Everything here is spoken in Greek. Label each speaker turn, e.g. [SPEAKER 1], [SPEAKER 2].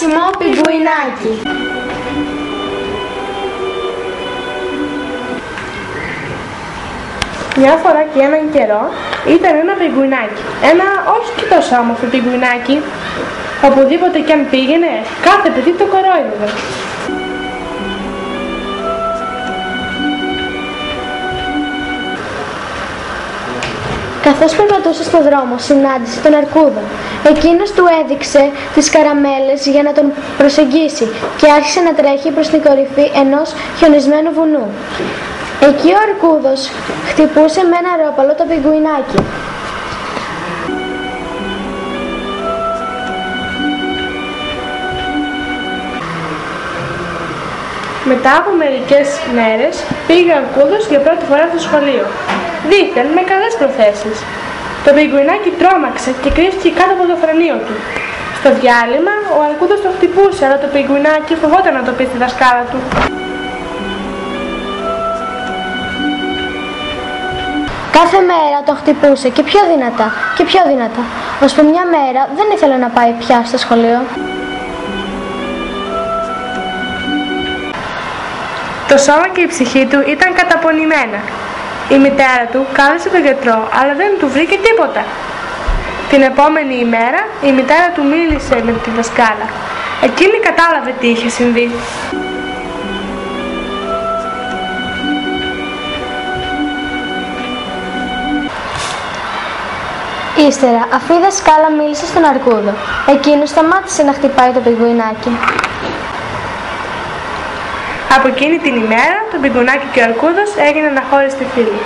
[SPEAKER 1] Μάσιμο Πιγκουινάκι.
[SPEAKER 2] Μια φορά και έναν καιρό ήταν ένα πιγκουινάκι. Ένα όχι και τόσο όμορφο πιγκουινάκι. Οπουδήποτε κι αν πήγαινε, κάθε παιδί το κορόιδευε.
[SPEAKER 1] Καθώς περπατούσε στο δρόμο, συνάντησε τον Αρκούδο. Εκείνος του έδειξε τις καραμέλες για να τον προσεγγίσει και άρχισε να τρέχει προς την κορυφή ενός χιονισμένου βουνού. Εκεί ο Αρκούδος χτυπούσε με ένα ρόπαλο το πιγκουινάκι.
[SPEAKER 2] Μετά από μερικές μέρες πήγε ο Αρκούδος για πρώτη φορά στο σχολείο. Δήθεν με καλές προθέσεις. Το πιγκουινάκι τρόμαξε και κρύφτηκε κάτω από το φρανείο του. Στο διάλειμμα ο Αρκούδος το χτυπούσε, αλλά το πιγκουινάκι φοβόταν να το πει στη δασκάλα του.
[SPEAKER 1] Κάθε μέρα τον χτυπούσε και πιο δυνατά και πιο δυνατά, ώσπου μια μέρα δεν ήθελε να πάει πια στο σχολείο.
[SPEAKER 2] Το σώμα και η ψυχή του ήταν καταπονημένα. Η μητέρα του κάλεσε τον γιατρό, αλλά δεν του βρήκε τίποτα. Την επόμενη ημέρα η μητέρα του μίλησε με τη δασκάλα. Εκείνη κατάλαβε τι είχε συμβεί.
[SPEAKER 1] Ύστερα, αφού η δασκάλα μίλησε στον Αρκούδο, εκείνος σταμάτησε να χτυπάει το πιγκουινάκι.
[SPEAKER 2] Από εκείνη την ημέρα, το πιγκουνάκι και ο Αρκούδος έγιναν αχώριστοι φίλοι.